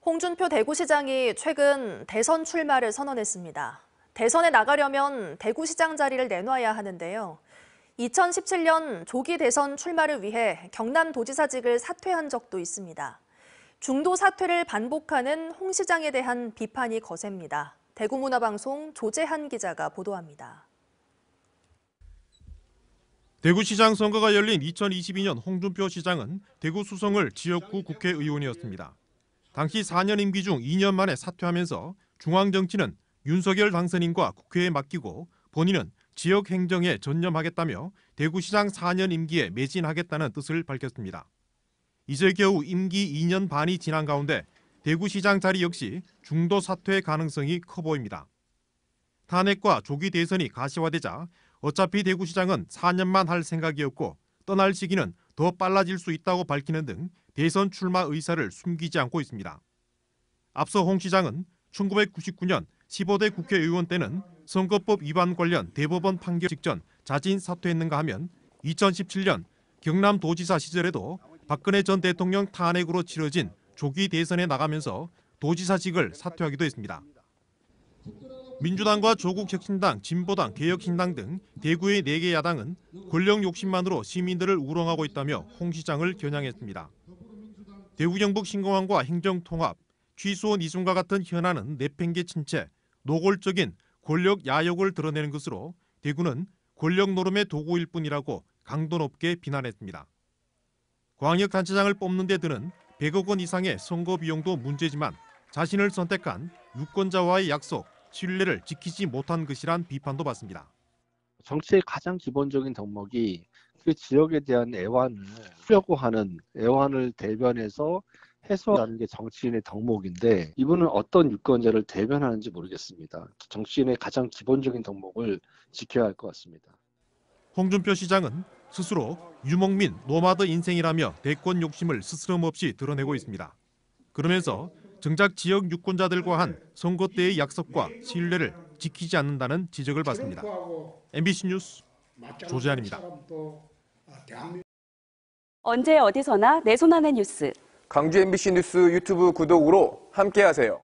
홍준표 대구시장이 최근 대선 출마를 선언했습니다. 대선에 나가려면 대구시장 자리를 내놔야 하는데요. 2017년 조기 대선 출마를 위해 경남도지사직을 사퇴한 적도 있습니다. 중도 사퇴를 반복하는 홍 시장에 대한 비판이 거셉니다. 대구문화방송 조재한 기자가 보도합니다. 대구시장 선거가 열린 2022년 홍준표 시장은 대구 수성을 지역구 국회의원이었습니다. 당시 4년 임기 중 2년 만에 사퇴하면서 중앙정치는 윤석열 당선인과 국회에 맡기고 본인은 지역 행정에 전념하겠다며 대구시장 4년 임기에 매진하겠다는 뜻을 밝혔습니다. 이제 겨우 임기 2년 반이 지난 가운데 대구시장 자리 역시 중도 사퇴 가능성이 커 보입니다. 탄핵과 조기 대선이 가시화되자 어차피 대구시장은 4년만 할 생각이었고 떠날 시기는 더 빨라질 수 있다고 밝히는 등 대선 출마 의사를 숨기지 않고 있습니다. 앞서 홍 시장은 1999년 15대 국회의원 때는 선거법 위반 관련 대법원 판결 직전 자진 사퇴했는가 하면 2017년 경남도지사 시절에도 박근혜 전 대통령 탄핵으로 치러진 조기 대선에 나가면서 도지사직을 사퇴하기도 했습니다. 민주당과 조국혁신당, 진보당, 개혁신당 등 대구의 4개 야당은 권력 욕심만으로 시민들을 우롱하고 있다며 홍 시장을 겨냥했습니다. 대구 경북 신공항과 행정통합, 취수원 이전과 같은 현안은 내팽개친 채 노골적인 권력 야욕을 드러내는 것으로 대구는 권력 노름의 도구일 뿐이라고 강도 높게 비난했습니다. 광역단체장을 뽑는 데 드는 100억 원 이상의 선거 비용도 문제지만 자신을 선택한 유권자와의 약속, 신뢰를 지키지 못한 것이란 비판도 받습니다. 정치의 가장 기본적인 덕목이 그 지역에 대한 애환을 풀려고 하는 애환을 대변해서 해소하는 게 정치인의 덕목인데 이분은 어떤 유권자를 대변하는지 모르겠습니다. 정치인의 가장 기본적인 덕목을 지켜야 할 것 같습니다. 홍준표 시장은 스스로 유목민, 노마드 인생이라며 대권 욕심을 스스럼없이 드러내고 있습니다. 그러면서 정작 지역 유권자들과 한 선거 때의 약속과 신뢰를 지키지 않는다는 지적을 받습니다. MBC 뉴스 조재한입니다. 언제 어디서나 내 손 안의 뉴스. 광주 MBC 뉴스 유튜브 구독으로 함께하세요.